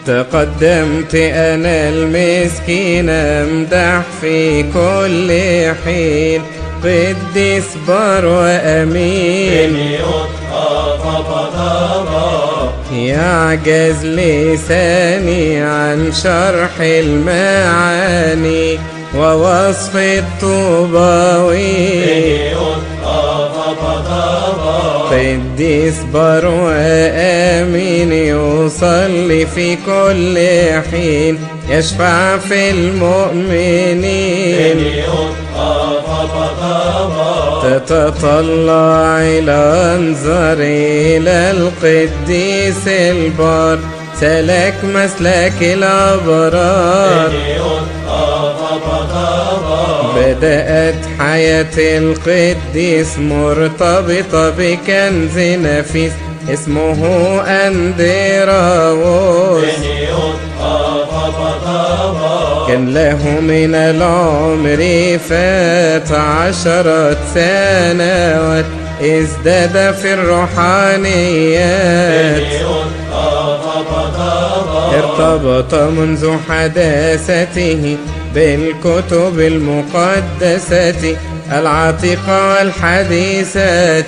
تقدمت أنا المسكين أمدح في كل حين، قديس بار وأمين يعجز لساني عن شرح المعاني ووصف الطوباوي. قديس بار وأمين يصلي في كل حين، يشفع في المؤمنين. تتطلع إلى أنظاري إلى القديس البار، سلك مسلك الأبرار. بدأت حياة القديس مرتبطة بكنز نفيس اسمه أندراوس. كان له من العمر فات 10 سنوات، ازداد في الروحانيات. ارتبط منذ حداثته بالكتب المقدسة العتيقة والحديثة.